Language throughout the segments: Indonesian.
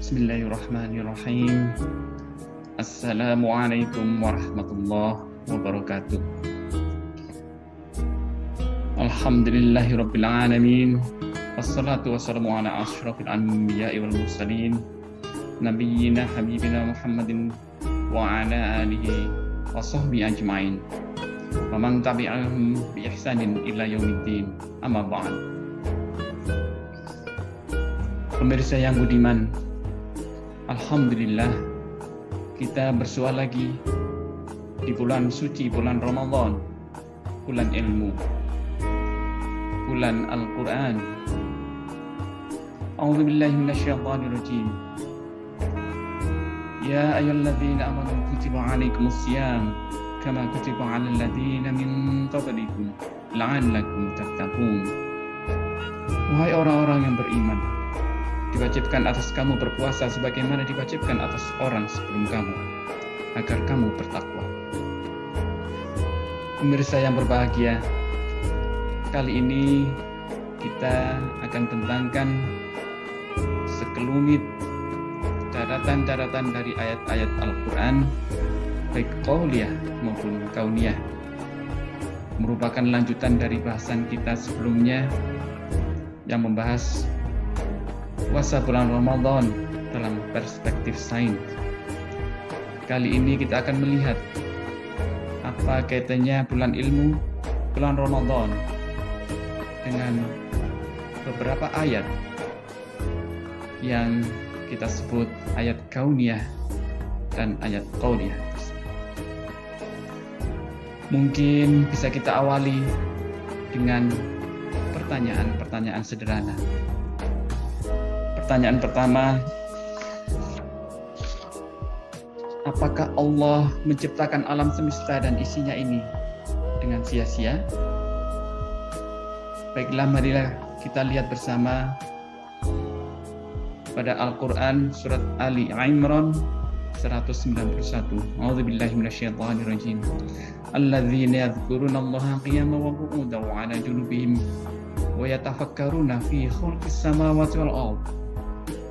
Bismillahirrahmanirrahim. Assalamualaikum warahmatullahi wabarakatuh. Alhamdulillahirabbil alamin. Wassalatu wassalamu ala asyrafil anbiya'i wal mursalin nabiyyina habibina Muhammadin wa ala alihi wa sahbihi ajmain. Wa man tabi'ahum bi ihsanin ila yaumiddin. Amma ba'd. Pemirsa yang budiman, alhamdulillah kita bersua lagi di bulan suci, bulan Ramadan, bulan ilmu, bulan Al-Quran. A'udzu billahi minasyaitonir rajim. Ya ayyuhalladzina amanu kutiba 'alaikumusiyam kama kutiba 'alal ladzina min qablikum la'allakum tattaqun. Wahai orang-orang yang beriman, diwajibkan atas kamu berpuasa sebagaimana diwajibkan atas orang sebelum kamu, agar kamu bertakwa. Pemirsa yang berbahagia, kali ini kita akan tentangkan sekelumit daratan-daratan dari ayat-ayat Al-Quran, baik qauliyah maupun kauniyah, merupakan lanjutan dari bahasan kita sebelumnya yang membahas puasa bulan Ramadan dalam perspektif sains. Kali ini kita akan melihat apa kaitannya bulan ilmu, bulan Ramadan dengan beberapa ayat yang kita sebut ayat kauniyah dan ayat qauliyah. Mungkin bisa kita awali dengan pertanyaan-pertanyaan sederhana. Pertanyaan pertama, apakah Allah menciptakan alam semesta dan isinya ini dengan sia-sia? Baiklah, marilah kita lihat bersama pada Al-Quran surat Ali Imran 191. A'udzubillahi minasyaitonirrajim. Alladzina yadhkurunallaha qiyaman wa qu'udan wa 'ala junubihim wa yatafakkaruna fi khalqis samawati wal ardh.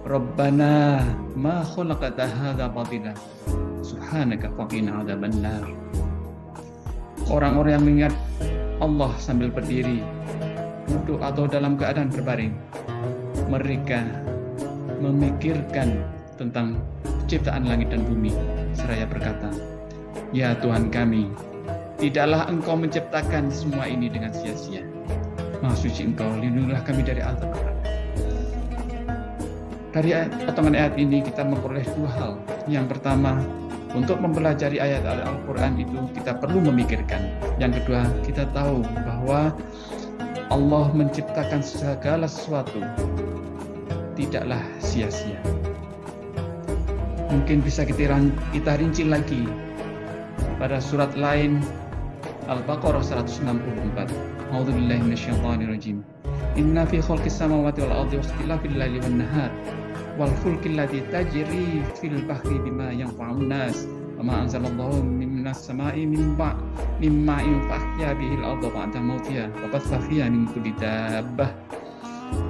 Rabbana ma khalaqta hadza batila subhanaka faqina adzabannar. Orang-orang yang mengingat Allah sambil berdiri, duduk atau dalam keadaan berbaring, mereka memikirkan tentang penciptaan langit dan bumi seraya berkata, ya Tuhan kami, tidaklah Engkau menciptakan semua ini dengan sia-sia. Maha suci Engkau, lindungilah kami dari azab. Dari potongan ayat ini kita memperoleh dua hal. Yang pertama, untuk mempelajari ayat Al-Quran itu kita perlu memikirkan. Yang kedua, kita tahu bahwa Allah menciptakan segala sesuatu tidaklah sia-sia. Mungkin bisa kita rinci lagi pada surat lain, Al-Baqarah 164. A'udzubillahi minasyaitonirrajim. Inna fi khalqis samawati wal ardi wakhtilafil laili wan nahar wal fulki allati tajri fil bahri bima yanfa'un nas wa ma anzalallahu minas sama'i mimma yufahya bihil arda ba'da mautiha wa batha fiha min kulli dabbah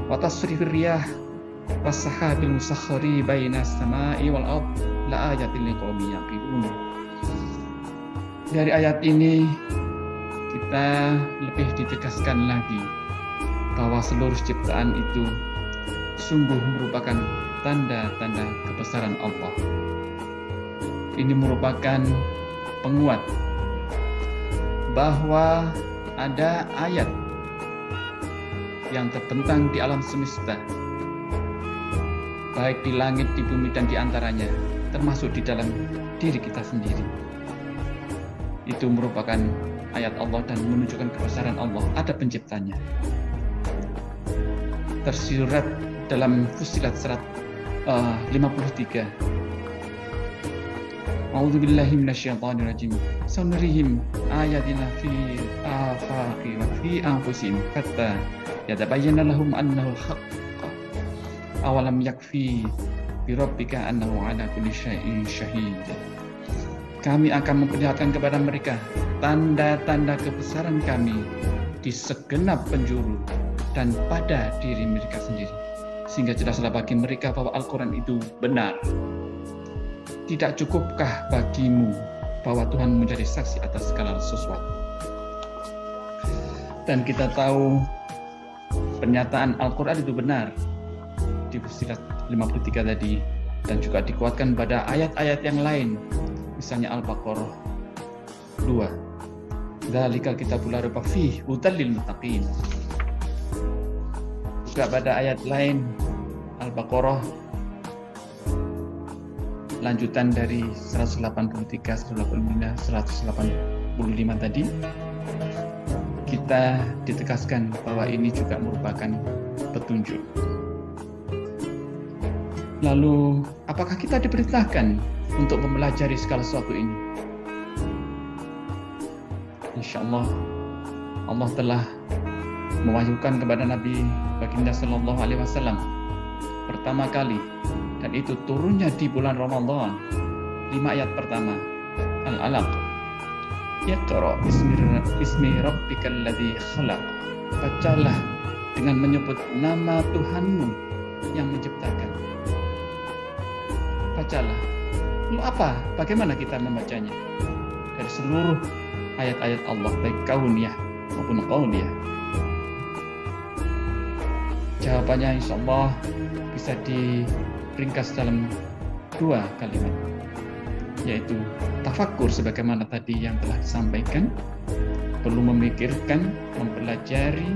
wa tasrifir riyah was sahabil musakhkhari bainas sama'i wal ard la ayatin liqaumin yaqilun. Dari ayat ini kita lebih ditegaskan lagi bahwa seluruh ciptaan itu sungguh merupakan tanda-tanda kebesaran Allah. Ini merupakan penguat bahwa ada ayat yang terbentang di alam semesta, baik di langit, di bumi, dan di antaranya, termasuk di dalam diri kita sendiri. Itu merupakan ayat Allah dan menunjukkan kebesaran Allah. Ada penciptanya. Tersurat dalam Fussilat surat 53. A'udzubillahi minasyaitonirrajim. Sanurihim ayatina fi afaqi wa fi anfusihim hatta yatabayyana lahum annahu al-haqq. Awalam yakfi bi rabbika annahu ala kulli syai'in syahid. Kami akan memperlihatkan kepada mereka tanda-tanda kebesaran kami di segenap penjuru dan pada diri mereka sendiri. sehingga jelaslah bagi mereka bahwa Al-Quran itu benar. Tidak cukupkah bagimu bahwa Tuhan menjadi saksi atas segala sesuatu? Dan kita tahu pernyataan Al-Quran itu benar di Fussilat 53 tadi, dan juga dikuatkan pada ayat-ayat yang lain, misalnya Al-Baqarah 2. Dzalikal kitabul la raiba fihi hudal lil muttaqin. Juga pada ayat lain Al-Baqarah lanjutan dari 183, 185 tadi, kita ditegaskan bahwa ini juga merupakan petunjuk. Lalu, apakah kita diperintahkan untuk mempelajari segala sesuatu ini? Insya Allah, Allah telah mewahyukan kepada Nabi Baginda Sallallahu Alaihi Wasallam pertama kali, dan itu turunnya di bulan Ramadan. 5 ayat pertama, Al-Alaq. Iqra bismi rabbikal ladzi khalaq. Bacalah dengan menyebut nama Tuhanmu yang menciptakan. Bacalah. Lalu apa? Bagaimana kita membacanya? Dari seluruh ayat-ayat Allah, baik kauniyah maupun qauliyah. Jawabannya insya Allah bisa diringkas dalam 2 kalimat, yaitu tafakkur sebagaimana tadi yang telah disampaikan, perlu memikirkan, mempelajari,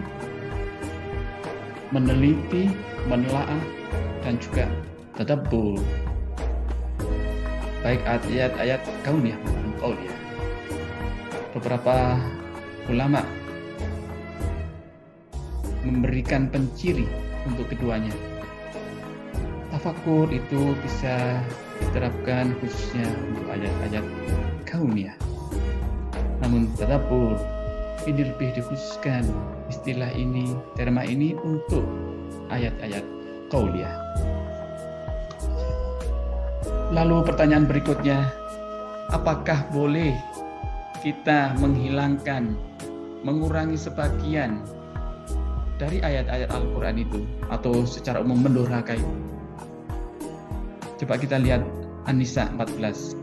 meneliti, menelaah, dan juga tadabbur, baik ayat-ayat kauniyah maupun qauliyah. Beberapa ulama memberikan penciri untuk keduanya. Tafakkur itu bisa diterapkan khususnya untuk ayat-ayat kauniyah. Namun tadabbur ini lebih dikhususkan istilah ini, terma ini untuk ayat-ayat qauliyah. Lalu pertanyaan berikutnya, apakah boleh kita menghilangkan, mengurangi sebagian dari ayat-ayat Al-Quran itu, atau secara umum mendurhakai? Coba kita lihat An-Nisa 14.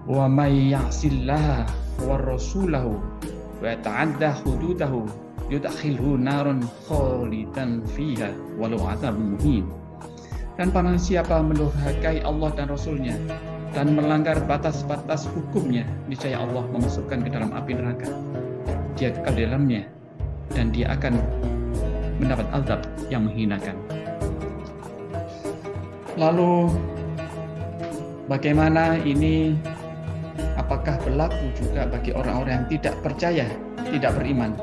Wa may ya'sillaha wa rasulahu wa yata'adda hududahu yudkhilhu naran khalidan fiha walau 'adzabun muhin. Dan barang siapa mendurhakai Allah dan Rasulnya dan melanggar batas-batas hukumnya, niscaya Allah memasukkan ke dalam api neraka. Dia kekal di dalamnya dan dia akan mendapat azab yang menghinakan. Lalu bagaimana ini? Apakah berlaku juga bagi orang-orang yang tidak percaya, tidak beriman?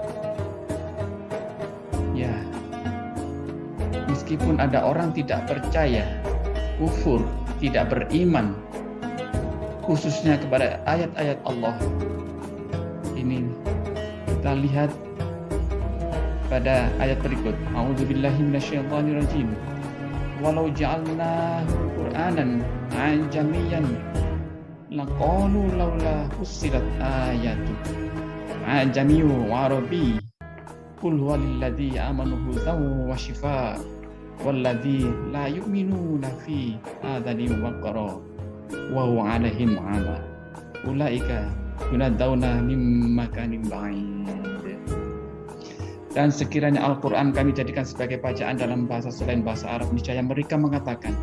Ya, meskipun ada orang tidak percaya, kufur, tidak beriman, khususnya kepada ayat-ayat Allah, ini kita lihat pada ayat berikut. A'udzubillahi minasyaitonirrajim. Walau ja'alnahu Qur'anan ajamiyan laqalu laula fussilat ayatu ajamiyyu wa arabi qul huwal ladzi amanu hudan wa shifaa wal ladzi la yu'minuna fi adzani waqara wa huwa 'alaihim 'ama ulaika yunaddauna mim makanin ba'id. Dan sekiranya Al-Quran kami jadikan sebagai bacaan dalam bahasa selain bahasa Arab, niscaya mereka mengatakan,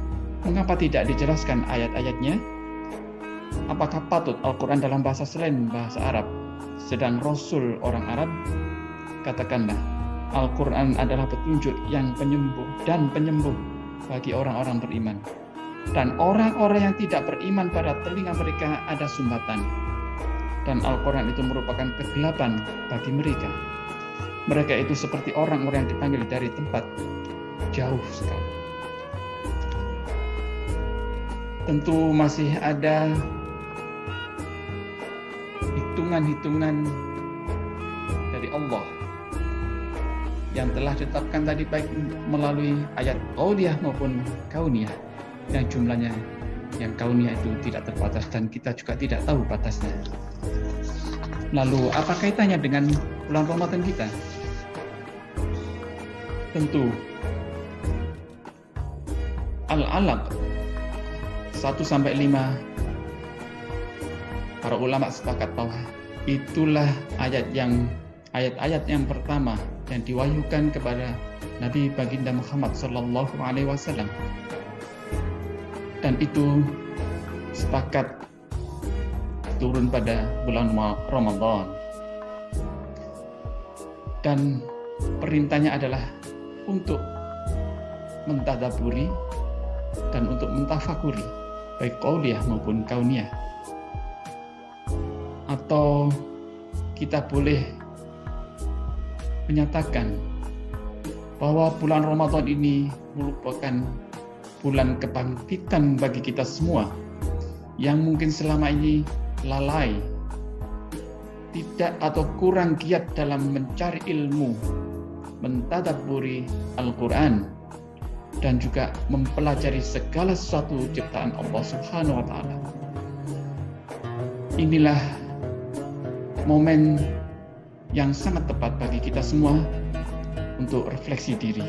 mengapa tidak dijelaskan ayat-ayatnya? Apakah patut Al-Quran dalam bahasa selain bahasa Arab, sedang Rasul orang Arab? Katakanlah, Al-Quran adalah petunjuk yang penyembuh dan penyembuh bagi orang-orang beriman. Dan orang-orang yang tidak beriman, pada telinga mereka ada sumbatan. Dan Al-Quran itu merupakan kegelapan bagi mereka. Mereka itu seperti orang-orang yang dipanggil dari tempat jauh sekali. Tentu masih ada hitungan-hitungan dari Allah yang telah ditetapkan tadi, baik melalui ayat qauliyah maupun kauniyah, yang jumlahnya yang kauniyah itu tidak terbatas dan kita juga tidak tahu batasnya. Lalu apa kaitannya dengan bulan Ramadan kita? Tentu Al-Alaq 1-5, para ulama sepakat bahwa itulah ayat-ayat yang pertama yang diwahyukan kepada Nabi Baginda Muhammad Sallallahu Alaihi Wasallam, dan itu sepakat turun pada bulan Ramadan, dan perintahnya adalah untuk mentadaburi dan untuk mentafakuri, baik qauliyah maupun kauniyah. Atau kita boleh menyatakan bahwa bulan Ramadan ini merupakan bulan kebangkitan bagi kita semua yang mungkin selama ini lalai, tidak atau kurang giat dalam mencari ilmu, mentadabburi Al-Quran, dan juga mempelajari segala sesuatu ciptaan Allah Subhanahu wa Ta'ala. Inilah momen yang sangat tepat bagi kita semua untuk refleksi diri.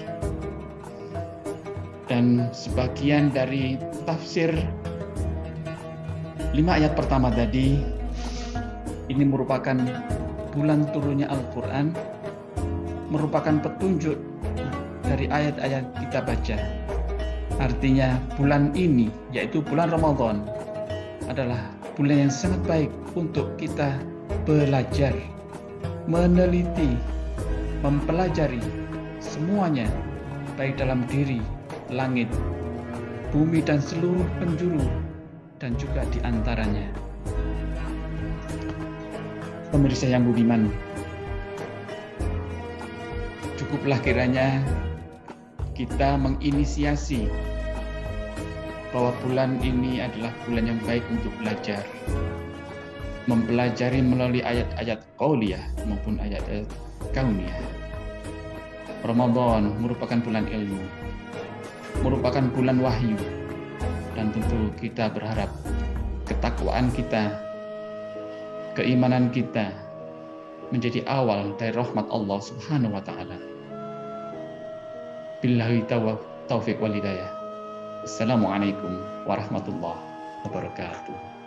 Dan sebagian dari tafsir 5 ayat pertama tadi, ini merupakan bulan turunnya Al-Quran, merupakan petunjuk dari ayat-ayat kita baca. Artinya bulan ini, yaitu bulan Ramadan, adalah bulan yang sangat baik untuk kita belajar, meneliti, mempelajari semuanya, baik dalam diri, langit, bumi, dan seluruh penjuru, dan juga di antaranya. Pemirsa yang budiman, cukuplah kiranya kita menginisiasi bahwa bulan ini adalah bulan yang baik untuk belajar, mempelajari melalui ayat-ayat qauliyah maupun ayat-ayat kauniyah. Ramadan merupakan bulan ilmu, merupakan bulan wahyu, dan tentu kita berharap ketakwaan kita, keimanan kita menjadi awal dari rahmat Allah Subhanahu wa Ta'ala. Billahi taufiq wal hidayah. Assalamualaikum warahmatullahi wabarakatuh.